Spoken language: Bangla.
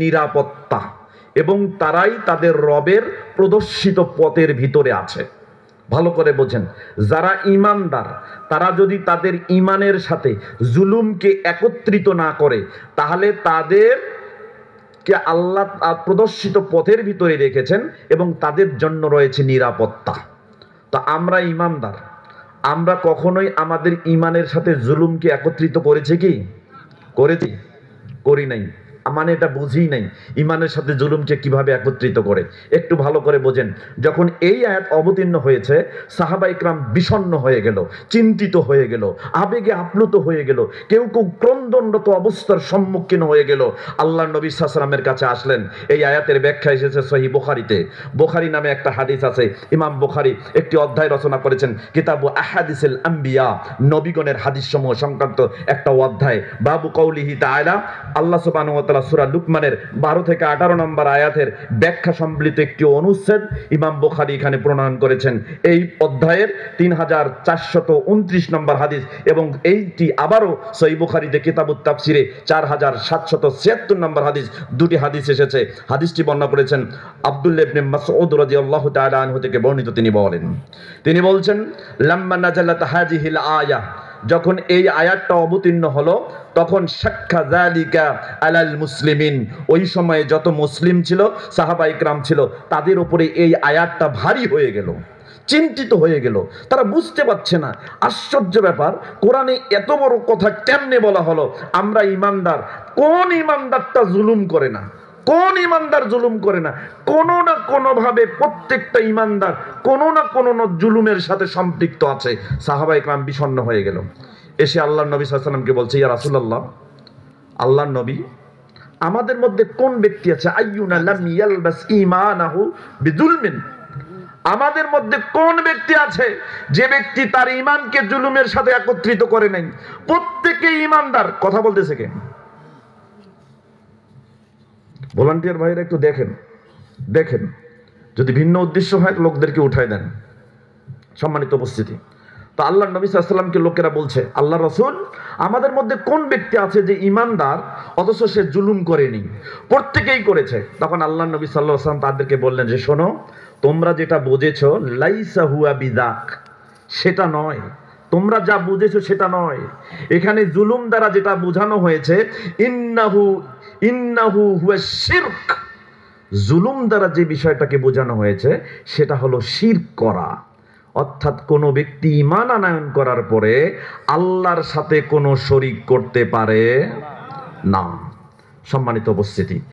নিরাপত্তা এবং তারাই তাদের রবের প্রদর্শিত পথের ভিতরে আছে। ভালো করে বোঝেন, যারা ঈমানদার তারা যদি তাদের ঈমানের সাথে জুলুমকে একত্রিত না করে, তাহলে তাদেরকে আল্লাহ প্রদর্শিত পথের ভিতরে রেখেছেন এবং তাদের জন্য রয়েছে নিরাপত্তা। তো আমরা ঈমানদার, আমরা কখনোই আমাদের ঈমানের সাথে জুলুমকে একত্রিত করেছি কি? করেছি? করি নাই। মানে এটা বুঝি নাই ইমানের সাথে জুলুমকে কিভাবে একত্রিত করে। একটু ভালো করে বোঝেন, যখন এই আয়াত অবতীর্ণ হয়েছে সাহাবা ইকরাম বিষণ্ণ হয়ে গেল, চিন্তিত হয়ে গেল, আবেগে আপ্লুত হয়ে গেল, কেউ কেউ ক্রন্দনরত অবস্থার সম্মুখীন হয়ে গেল। আল্লাহ নবী সাল্লাল্লাহু আলাইহি ওয়াসাল্লামের কাছে আসলেন। এই আয়াতের ব্যাখ্যা এসেছে সহিহ বুখারীতে। বুখারী নামে একটা হাদিস আছে, ইমাম বুখারী একটি অধ্যায় রচনা করেছেন, কিতাবু আহাদিসিল আম্বিয়া, নবীগণের হাদিস সমূহ সংক্রান্ত একটা অধ্যায়। বাবু কওলিহি তাআলা, আল্লাহ সুবহানাহু ওয়া তাআলা সূরা লুকমানের 12 থেকে 18 নম্বর আয়াতের ব্যাখ্যা সম্বলিত একটি অনুচ্ছেদ ইমাম বুখারী এখানে প্রণয়ন করেছেন। এই অধ্যায়ের 3429 নম্বর হাদিস, এবং এইটি আবারও সহিহ বুখারীতে কিতাবুত তাফসিরে 4776 নম্বর হাদিস, দুটি হাদিস এসেছে। হাদিসটি বর্ণনা করেছেন আব্দুল্লাহ ইবনে মাসউদ রাদিয়াল্লাহু তাআলা আনহু থেকে বর্ণিত। তিনি বলছেন, লাম্মা নাযালাত হাযিহিল আয়া, যখন এই আয়াতটা অবতীর্ণ হলো তখন শাক্কা যালিকা আলাল মুসলিমিন, ওই সময়ে যত মুসলিম ছিল, সাহাবা ইকরাম ছিল, তাদের উপরে এই আয়াতটা ভারী হয়ে গেল, চিন্তিত হয়ে গেল। তারা বুঝতে পারছে না, আশ্চর্য ব্যাপার, কোরআনে এত বড় কথা কেমনে বলা হলো? আমরা ঈমানদার, কোন ঈমানদারটা জুলুম করে না? কোন ঈমানদার জুলুম করে না? কোনো না কোনো ভাবে প্রত্যেকটা ঈমানদার কোনো না কোনো জুলুমের সাথে সম্পৃক্ত আছে। সাহাবা ইকরাম বিষণ্ণ হয়ে গেল। এসে আল্লাহর নবী সাল্লাল্লাহু আলাইহি ওয়াসাল্লামকে বলছে, ইয়া রাসূলুল্লাহ, আল্লাহর নবী, আমাদের মধ্যে কোন ব্যক্তি আছে আইয়ুনা লাম ইয়ালবাস ঈমানাহু বিজুলমিন, আমাদের মধ্যে কোন ব্যক্তি আছে যে ব্যক্তি তার ঈমানকে জুলুমের সাথে একত্রিত করে নাই? প্রত্যেকই ঈমানদার। কথা বলতেছে কে? ভলান্টিয়ার ভাইরা একটু দেখেন, যদি ভিন্ন উদ্দেশ্য হয় লোকদেরকে উঠায় দেন। সম্মানিত উপস্থিতি, তো আল্লাহ নবী সাল্লাল্লাহু আলাইহি ওয়াসাল্লামকে লোকেরা বলছে, আল্লাহ রাসূল, আমাদের মধ্যে কোন ব্যক্তি আছে যে ঈমানদার অথচ সে জুলুম করেনি? প্রত্যেকেই করেছে। তখন আল্লাহ নবী সাল্লাল্লাহু আলাইহি ওয়াসাল্লাম তাদেরকে বললেন যে, শোনো, তোমরা যেটা বুঝেছো লাইসা হুয়া বিযাক, সেটা নয়। তোমরা যা বুঝেছো সেটা নয়। এখানে জুলুম দ্বারা যেটা বোঝানো হয়েছে, ইন্নাহু হুয়া শিরক, জুলুম দ্বারা যে বিষয়টাকে বোঝানো হয়েছে সেটা হলো শিরক করা। অর্থাৎ কোনো ব্যক্তি ঈমান আনয়ন করার পরে আল্লাহর সাথে কোনো শরীক করতে পারে না। সম্মানিত উপস্থিতি।